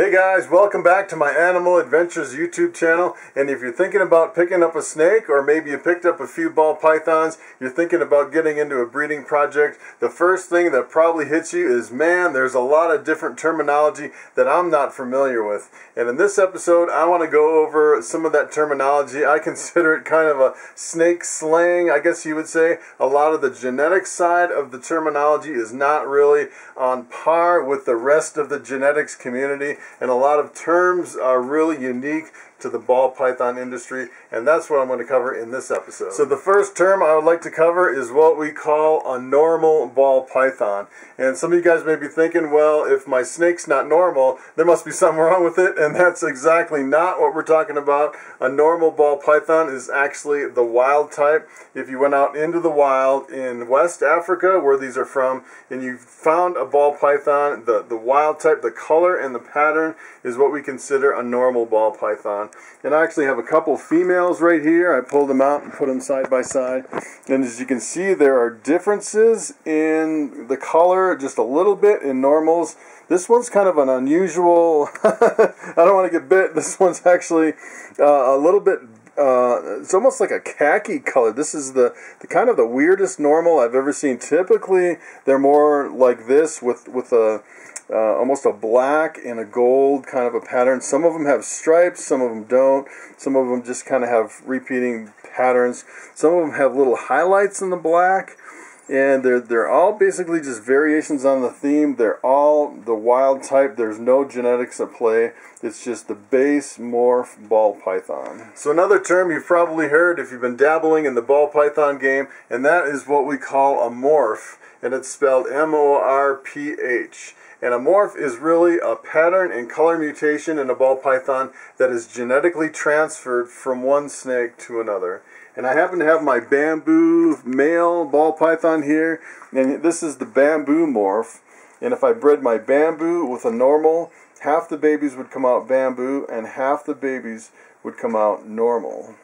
Hey guys, welcome back to my Animal Adventures YouTube channel. And if you're thinking about picking up a snake, or maybe you picked up a few ball pythons, you're thinking about getting into a breeding project, the first thing that probably hits you is, man, there's a lot of different terminology that I'm not familiar with. And in this episode, I want to go over some of that terminology. I consider it kind of a snake slang, I guess you would say. A lot of the genetic side of the terminology is not really on par with the rest of the genetics community. And a lot of terms are really unique to the ball python industry, and that's what I'm going to cover in this episode. So the first term I would like to cover is what we call a normal ball python. And some of you guys may be thinking, well, if my snake's not normal, there must be something wrong with it, and that's exactly not what we're talking about. A normal ball python is actually the wild type. If you went out into the wild in West Africa, where these are from, and you found a ball python, the wild type, the color and the pattern is what we consider a normal ball python. And I actually have a couple females right here. I pulled them out and put them side by side. And as you can see, there are differences in the color, just a little bit in normals. This one's kind of an unusual, I don't want to get bit, this one's actually a little bit, it's almost like a khaki color. This is the kind of the weirdest normal I've ever seen. Typically, they're more like this with a almost a black and a gold kind of a pattern. Some of them have stripes, some of them don't. Some of them just kind of have repeating patterns. Some of them have little highlights in the black. And they're all basically just variations on the theme. They're all the wild type. There's no genetics at play. It's just the base morph ball python. So another term you've probably heard if you've been dabbling in the ball python game, and that is what we call a morph. And it's spelled M-O-R-P-H. And a morph is really a pattern and color mutation in a ball python that is genetically transferred from one snake to another. And I happen to have my bamboo male ball python here, and this is the bamboo morph. And if I bred my bamboo with a normal, half the babies would come out bamboo and half the babies would come out normal.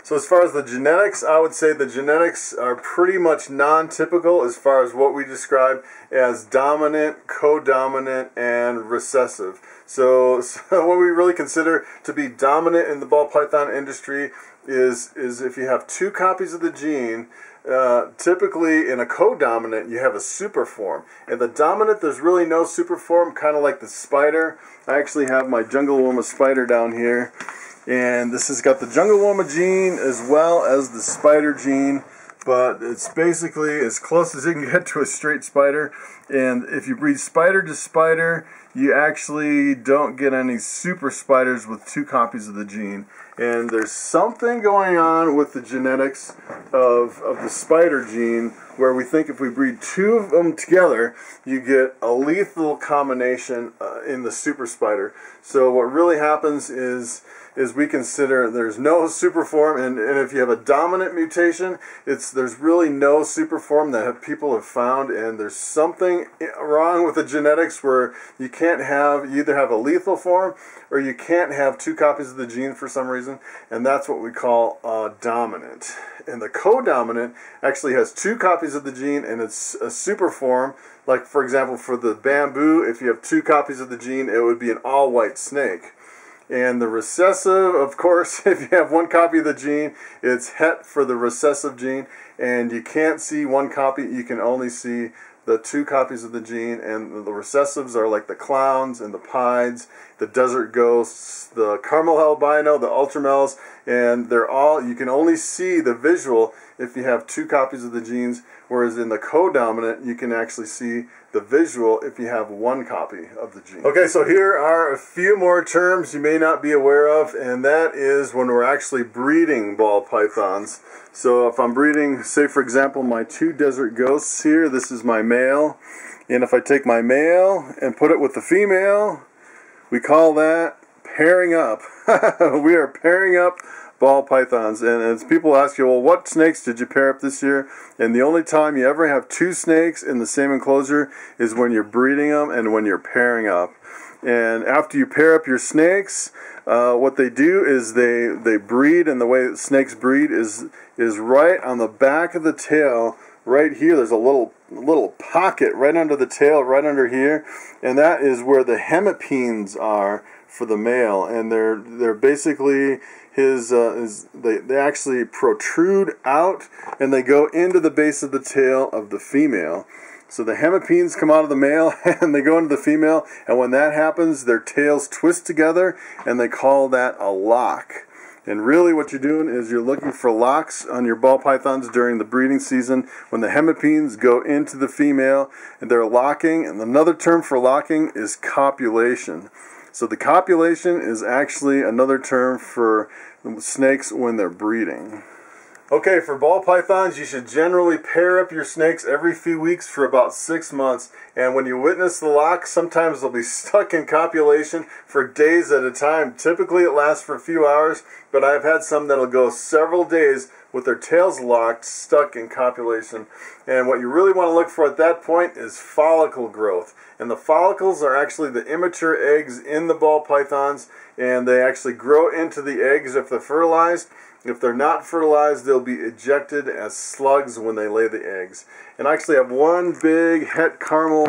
So as far as the genetics, I would say the genetics are pretty much non-typical as far as what we describe as dominant, codominant, and recessive. So what we really consider to be dominant in the ball python industry is if you have two copies of the gene. Typically in a codominant you have a superform. In the dominant there's really no superform, kind of like the spider. I actually have my jungle woman spider down here. And this has got the jungle woman gene as well as the spider gene, but it's basically as close as you can get to a straight spider. And if you breed spider to spider, you actually don't get any super spiders with two copies of the gene. And there's something going on with the genetics of the spider gene where we think if we breed two of them together, you get a lethal combination in the super spider. So what really happens is we consider there's no superform, and if you have a dominant mutation, there's really no superform that people have found, and there's something wrong with the genetics where you either have a lethal form or you can't have two copies of the gene for some reason, and that's what we call dominant. And the codominant actually has two copies of the gene, and it's a superform. Like for example, for the bamboo, if you have two copies of the gene, it would be an all-white snake. And the recessive, of course, if you have one copy of the gene, it's het for the recessive gene, and you can't see one copy, you can only see the two copies of the gene. And the recessives are like the clowns and the pieds, the desert ghosts, the caramel albino, the ultramels, and you can only see the visual if you have two copies of the genes, whereas in the codominant you can actually see the visual if you have one copy of the gene. Okay, so here are a few more terms you may not be aware of, and that is when we're actually breeding ball pythons. So if I'm breeding, say for example, my two desert ghosts here, this is my male, and if I take my male and put it with the female, we call that pairing up. We are pairing up ball pythons. And as people ask you, well, what snakes did you pair up this year? And the only time you ever have two snakes in the same enclosure is when you're breeding them and when you're pairing up. And after you pair up your snakes, what they do is they breed, and the way that snakes breed is right on the back of the tail right here, there's a little pocket right under the tail, right under here, and that is where the hemipenes are for the male, and they're basically they actually protrude out and they go into the base of the tail of the female. So the hemipenes come out of the male and they go into the female, and when that happens, their tails twist together, and they call that a lock. And really what you're doing is you're looking for locks on your ball pythons during the breeding season when the hemipenes go into the female and they're locking. And another term for locking is copulation. So the copulation is actually another term for snakes when they're breeding. Okay, for ball pythons, you should generally pair up your snakes every few weeks for about 6 months. And when you witness the lock, sometimes they'll be stuck in copulation for days at a time. Typically it lasts for a few hours, but I've had some that'll go several days with their tails locked, stuck in copulation. And what you really want to look for at that point is follicle growth. And the follicles are actually the immature eggs in the ball pythons, and they actually grow into the eggs if they're fertilized. If they're not fertilized, they'll be ejected as slugs when they lay the eggs. And I actually have one big het caramel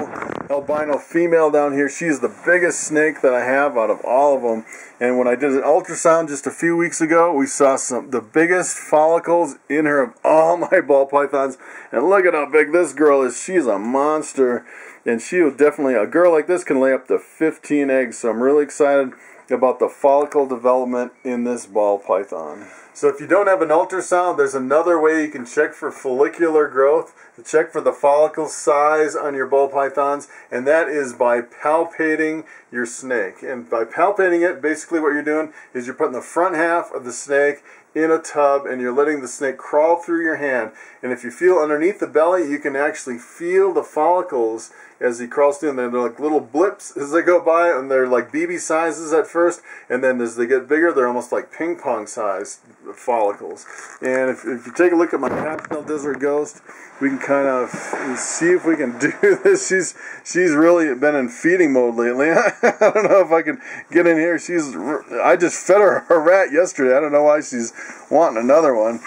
albino female down here. She's the biggest snake that I have out of all of them. And when I did an ultrasound just a few weeks ago, we saw the biggest follicles in her of all my ball pythons. And look at how big this girl is. She's a monster. And she will definitely, a girl like this can lay up to 15 eggs. So I'm really excited about the follicle development in this ball python. So if you don't have an ultrasound, there's another way you can check for follicular growth, to check for the follicle size on your ball pythons, and that is by palpating your snake. And by palpating it, basically what you're doing is you're putting the front half of the snake in a tub and you're letting the snake crawl through your hand. And if you feel underneath the belly, you can actually feel the follicles as he crawls through, and they're like little blips as they go by, and they're like BB sizes at first, and then as they get bigger, they're almost like ping pong sized follicles. And if you take a look at my Cattail Desert Ghost, we can kind of see if we can do this. She's really been in feeding mode lately. I don't know if I can get in here. I just fed her a rat yesterday. I don't know why she's wanting another one.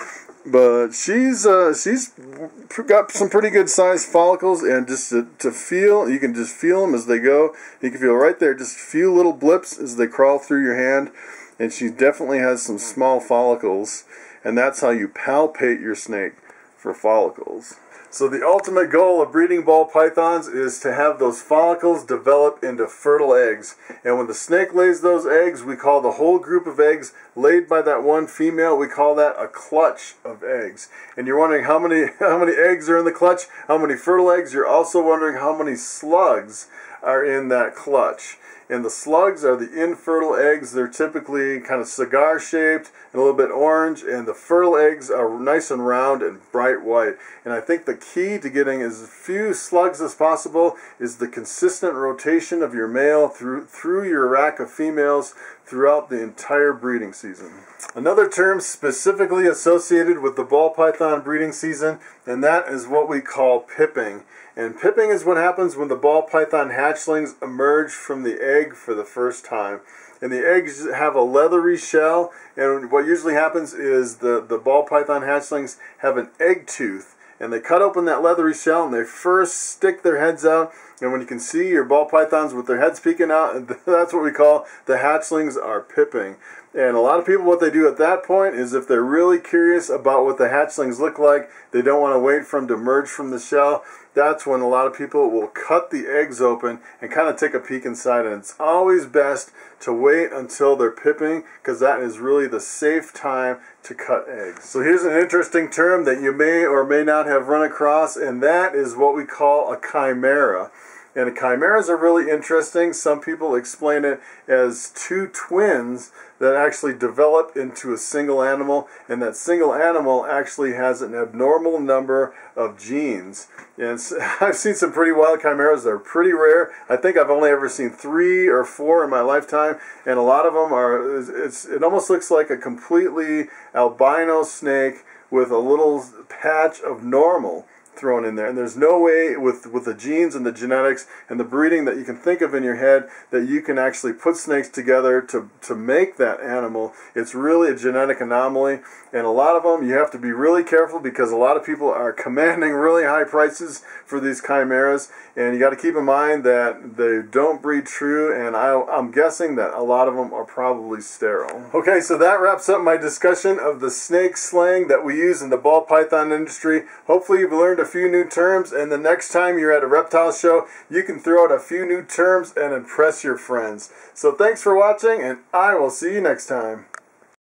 But she's got some pretty good sized follicles, and just to feel, you can just feel them as they go. You can feel right there, just a few little blips as they crawl through your hand, and she definitely has some small follicles, and that's how you palpate your snake for follicles. So the ultimate goal of breeding ball pythons is to have those follicles develop into fertile eggs. And when the snake lays those eggs, we call the whole group of eggs laid by that one female, we call that a clutch of eggs. And you're wondering how many eggs are in the clutch, how many fertile eggs. You're also wondering how many slugs are in that clutch. And the slugs are the infertile eggs. They're typically kind of cigar shaped and a little bit orange, and the fertile eggs are nice and round and bright white. And I think the key to getting as few slugs as possible is the consistent rotation of your male through your rack of females throughout the entire breeding season. Another term specifically associated with the ball python breeding season, and that is what we call pipping. And pipping is what happens when the ball python hatchlings emerge from the egg for the first time. And the eggs have a leathery shell, and what usually happens is the ball python hatchlings have an egg tooth. And they cut open that leathery shell and they first stick their heads out, and when you can see your ball pythons with their heads peeking out, and that's what we call the hatchlings are pipping. And a lot of people, what they do at that point is, if they're really curious about what the hatchlings look like, they don't want to wait for them to emerge from the shell, that's when a lot of people will cut the eggs open and kind of take a peek inside. And it's always best to wait until they're pipping, because that is really the safe time to cut eggs. So here's an interesting term that you may or may not have run across, and that is what we call a chimera. And chimeras are really interesting. Some people explain it as two twins that actually develop into a single animal, and that single animal actually has an abnormal number of genes. And I've seen some pretty wild chimeras. They're pretty rare. I think I've only ever seen 3 or 4 in my lifetime, and a lot of them are, it almost looks like a completely albino snake with a little patch of normal thrown in there. And there's no way with the genes and the genetics and the breeding that you can think of in your head that you can actually put snakes together to make that animal. It's really a genetic anomaly, and a lot of them you have to be really careful because a lot of people are commanding really high prices for these chimeras, and you got to keep in mind that they don't breed true, and I'm guessing that a lot of them are probably sterile. Okay, so that wraps up my discussion of the snake slang that we use in the ball python industry. Hopefully you've learned a few new terms, and the next time you're at a reptile show, you can throw out a few new terms and impress your friends. So thanks for watching, and I will see you next time.